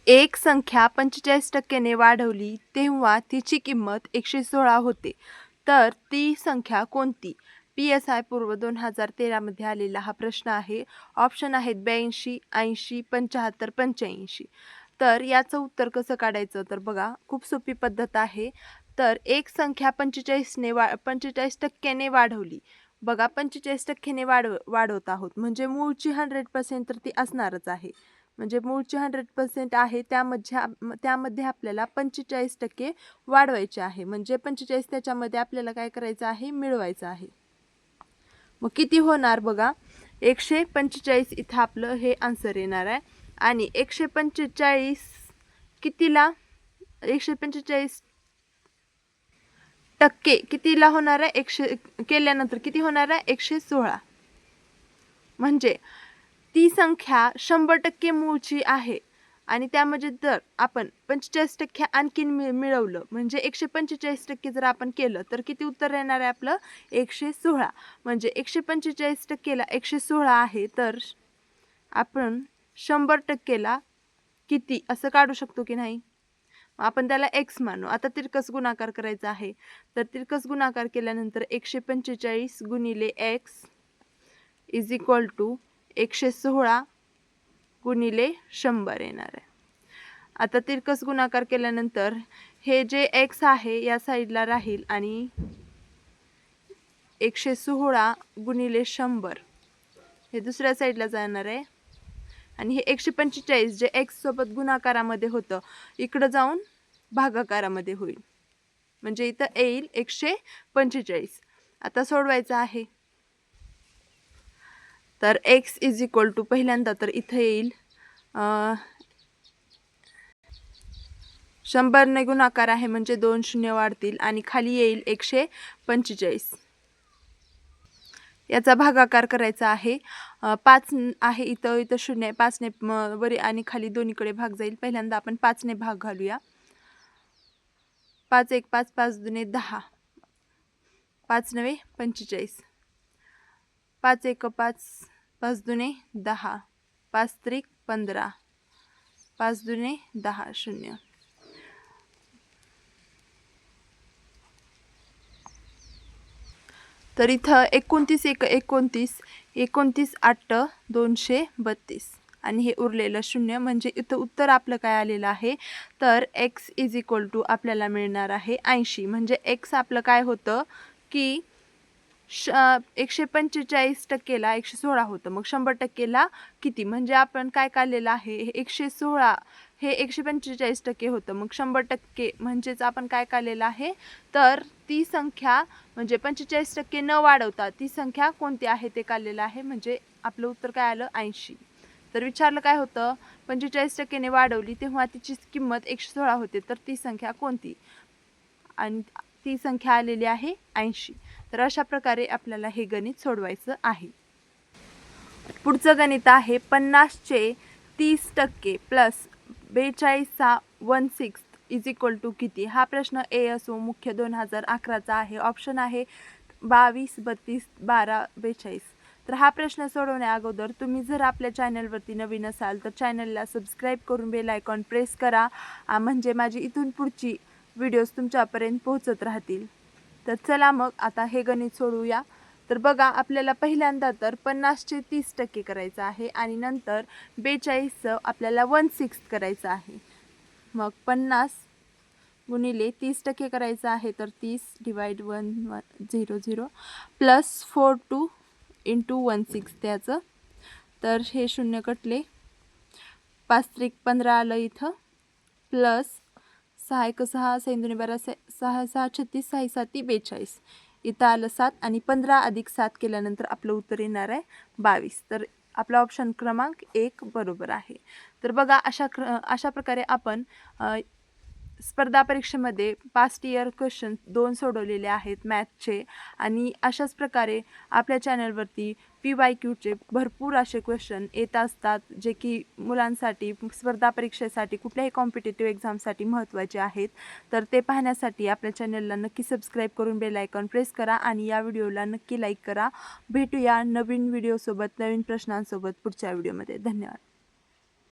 एक संख्या 45% वाढवली तेव्हा तिची किंमत 116 होते, तर ती संख्या कोणती? PSI पूर्व 2013 मध्ये आलेला हा प्रश्न आहे. ऑप्शन आहेत 82, 80, 75, 85. तर याचं उत्तर कसं काढायचं? तर बघा, खूप सोपी पद्धत आहे. तर एक संख्या 45% वाढवली. बघा, 45% वाढवत आहोत म्हणजे मूळची 100% तर ती असणारच आहे. म्हणजे मूळची 100% आहे, त्यामध्ये आपल्याला 45% वाढवायचे आहे. म्हणजे 45 त्याच्यामध्ये आपल्याला काय करायचं आहे? मिळवायचं आहे. मग किती होणार बघा, 145 इथं आपलं हे आन्सर येणार आहे. आणि 145 कितीला? 145 टक्के कितीला होणार आहे? 100 केल्यानंतर किती होणार आहे? 116. म्हणजे ती संख्या 100% मूळची आहे आणि त्यामध्ये जर आपण 45% आणखीन मिळवलं म्हणजे 145% जर आपण केलं तर किती उत्तर येणार आहे आपलं? 116. म्हणजे 145%ला 116 आहे, तर आपण 100%ला किती असं काढू शकतो की नाही? आपण त्याला x मानू. आता तिरकस गुणाकार करायचा आहे. तर तिरकस गुणाकार केल्यानंतर 145 गुणिले x इज इक्वल टू 116 गुणिले 100 येणार आहे. आता तिरकस गुणाकार केल्यानंतर हे जे x आहे या साईडला राहील आणि 116 गुणिले 100 हे दुसऱ्या साईडला जाणार आहे. आणि हे 145 जे x सोबत गुणाकारामध्ये होतं इकडं जाऊन भागाकारामध्ये होईल. म्हणजे इथं येईल 145. आता सोडवायचं आहे. तर x इज इक्वल टू पहिल्यांदा तर इथं येईल 100 ने गुणाकार आहे म्हणजे 2 शून्य वाढतील आणि खाली येईल 145. याचा भागाकार करायचा आहे. 5 आहे इथं शून्य आहे. 5 ने वरी आणि खाली दोन्हीकडे भाग जाईल. पहिल्यांदा आपण 5 ने भाग घालूया. 5 1 5 5 दुने 10, 5 9 45, 5 1 5 5 दुने 10, 5 त्रिक 15, 5 दुने 10 0. तर इथं 29 1 29, 29 8 232 आणि हे उरलेलं शून्य म्हणजे इथं उत्तर आपलं काय आलेलं आहे? तर x इज इक्वल टू आपल्याला मिळणार आहे 80. म्हणजे x आपलं काय होतं की 145%ला 116 होतं. मग 100%ला किती? म्हणजे आपण काय काढलेलं आहे? 116 हे 145% होतं. मग 100% म्हणजेच आपण काय काढलेलं आहे? तर ती संख्या म्हणजे 45% न वाढवता ती संख्या कोणती आहे ते काढलेलं आहे. म्हणजे आपलं उत्तर काय आलं? 80. तर विचारलं काय होतं? 45% ने वाढवली तेव्हा तिची किंमत 116 होते, तर ती संख्या कोणती? आणि ती संख्या आलेली आहे 80. तर अशा प्रकारे आपल्याला हे गणित सोडवायचं आहे. पुढचं गणित आहे 50चे 30% प्लस 42चा 1/6 इज इक्वल टू किती? हा प्रश्न ए असो मुख्य 2011चा आहे. ऑप्शन आहे 22, 32, 12, 42. तर हा प्रश्न सोडवण्या अगोदर तुम्ही जर आपल्या चॅनलवरती नवीन असाल तर चॅनलला सबस्क्राईब करून बेल आयकॉन प्रेस करा, म्हणजे माझी इथून पुढची व्हिडिओज तुमच्यापर्यंत पोहोचत राहतील. तर चला मग आता हे गणित सोडवूया. तर बघा, आपल्याला पहिल्यांदा तर 50चे 30% करायचं आहे आणि नंतर 42चं आपल्याला 1/6 करायचं आहे. मग 50 गुणिले 30% करायचं आहे तर 30 डिवाइड 1 0 0 प्लस 42 इंटू 1/6 त्याचं. तर हे शून्य कटले, 5 त्रिक 15 आलं इथं, प्लस 6 1 6 6 2 12 6 6 36 6 7 42. इथं आलं 7 आणि 15 अधिक 7 केल्यानंतर आपलं उत्तर येणार आहे 22. तर आपला ऑप्शन क्रमांक 1 बरोबर आहे. तर बघा, अशा प्रकारे आपण स्पर्धा परीक्षेमध्ये पास्ट इयर क्वेश्चन 2 सोडवलेले आहेत मॅथचे. आणि अशाच प्रकारे आपल्या चॅनलवरती PYQचे भरपूर असे क्वेश्चन येत असतात, जे की मुलांसाठी स्पर्धा परीक्षेसाठी कुठल्याही कॉम्पिटेटिव्ह एक्झामसाठी महत्त्वाचे आहेत. तर ते पाहण्यासाठी आपल्या चॅनलला नक्की सबस्क्राईब करून बेल आयकॉन प्रेस करा आणि या व्हिडिओला नक्की लाईक करा. भेटूया नवीन व्हिडिओसोबत, नवीन प्रश्नांसोबत पुढच्या व्हिडिओमध्ये. धन्यवाद.